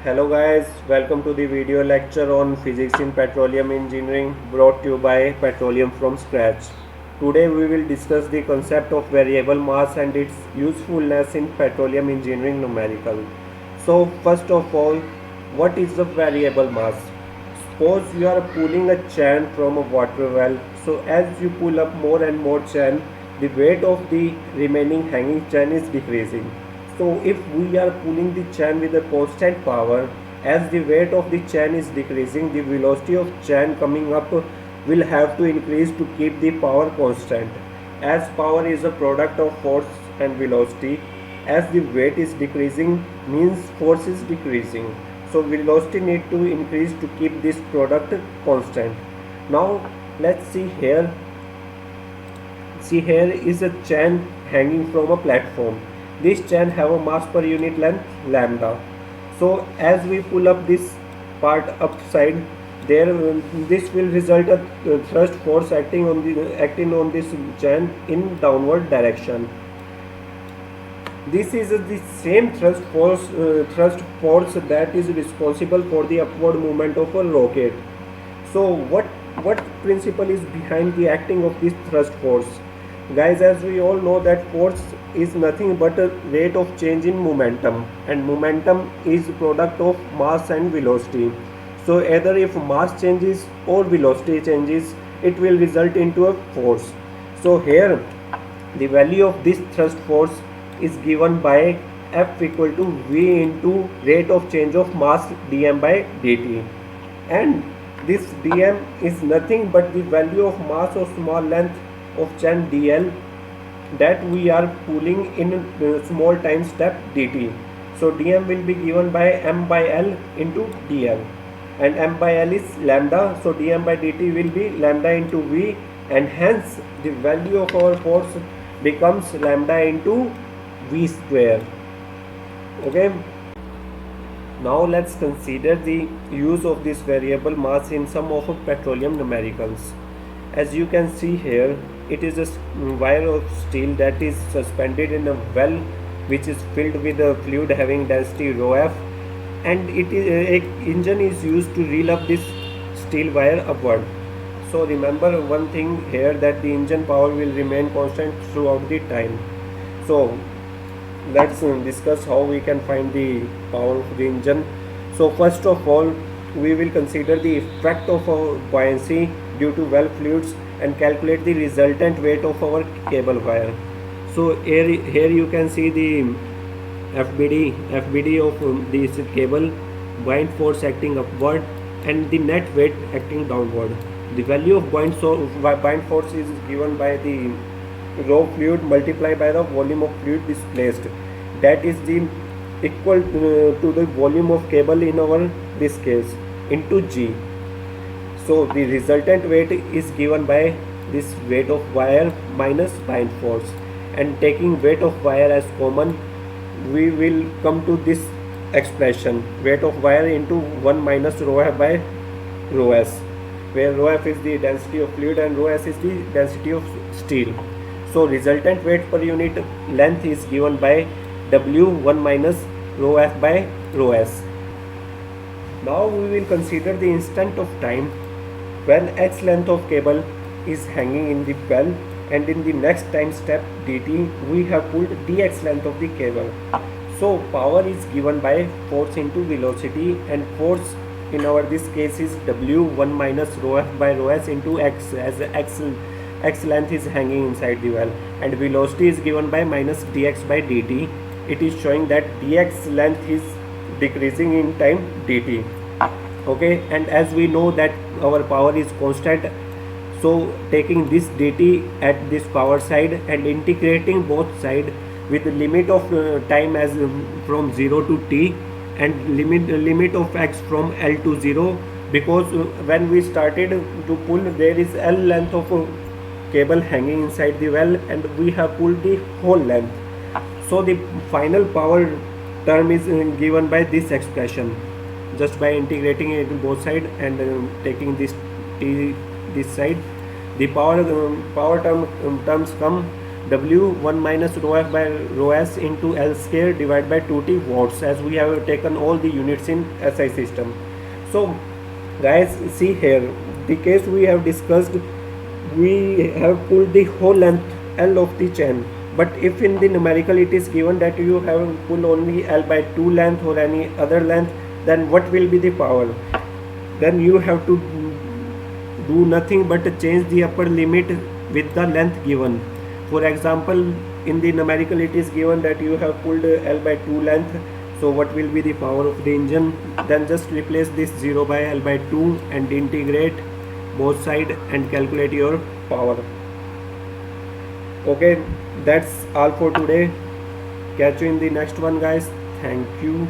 Hello guys, welcome to the video lecture on physics in petroleum engineering brought to you by Petroleum from Scratch. Today we will discuss the concept of variable mass and its usefulness in petroleum engineering numerical. So first of all, what is the variable mass? Suppose you are pulling a chain from a water well. So as you pull up more and more chain, the weight of the remaining hanging chain is decreasing. So if we are pulling the chain with a constant power, as the weight of the chain is decreasing, the velocity of chain coming up will have to increase to keep the power constant. As power is a product of force and velocity, as the weight is decreasing means force is decreasing. So velocity need to increase to keep this product constant. Now let's see here. See here is a chain hanging from a platform. This chain have a mass per unit length lambda. So as we pull up this part upside, there this will result a thrust force acting on this chain in downward direction. This is the same thrust force that is responsible for the upward movement of a rocket. So what principle is behind the acting of this thrust force? Guys, as we all know that force is nothing but a rate of change in momentum, and momentum is product of mass and velocity. So either if mass changes or velocity changes, it will result into a force. So here the value of this thrust force is given by F equal to V into rate of change of mass dm by dt, and this dm is nothing but the value of mass of small length of chain dl that we are pulling in small time step dt. So dm will be given by m by l into dl, and m by l is lambda, so dm by dt will be lambda into v, and hence the value of our force becomes lambda into v square. Okay, now let's consider the use of this variable mass in some of petroleum numericals. As you can see here, it is a wire of steel that is suspended in a well which is filled with a fluid having density rho f, and it is a engine is used to reel up this steel wire upward. So remember one thing here, that the engine power will remain constant throughout the time. So let's discuss how we can find the power of the engine. So first of all, we will consider the effect of our buoyancy due to well fluids and calculate the resultant weight of our cable wire. So here you can see the FBD of this cable, buoyant force acting upward and the net weight acting downward. The value of buoyant force is given by the raw fluid multiplied by the volume of fluid displaced, that is the equal to the volume of cable in our this case into G. So the resultant weight is given by this weight of wire minus buoyant force, and taking weight of wire as common, we will come to this expression, weight of wire into 1 minus rho f by rho s, where rho f is the density of fluid and rho s is the density of steel. So resultant weight per unit length is given by W 1 minus rho f by rho s. Now we will consider the instant of time when x length of cable is hanging in the well, and in the next time step dt we have pulled dx length of the cable. So power is given by force into velocity, and force in our this case is W 1 minus rho f by rho s into x, as x length is hanging inside the well, and velocity is given by minus dx by dt. It is showing that dx length is decreasing in time dt. Okay, and as we know that our power is constant, so taking this dt at this power side and integrating both side with the limit of time as from 0 to t, and limit of x from l to 0, because when we started to pull, there is l length of cable hanging inside the well, and we have pulled the whole length. So the final power term is given by this expression, just by integrating it in both sides and taking this t this side. The power terms come W1 minus rho f by rho s into L square divided by 2t watts, as we have taken all the units in SI system. So guys, see here, the case we have discussed, we have pulled the whole length L of the chain, but if in the numerical it is given that you have pull only L by 2 length or any other length, then what will be the power? Then you have to do nothing but change the upper limit with the length given. For example, in the numerical it is given that you have pulled L by 2 length, so what will be the power of the engine? Then just replace this 0 by L by 2 and integrate both side and calculate your power. Okay, that's all for today. Catch you in the next one, guys. Thank you.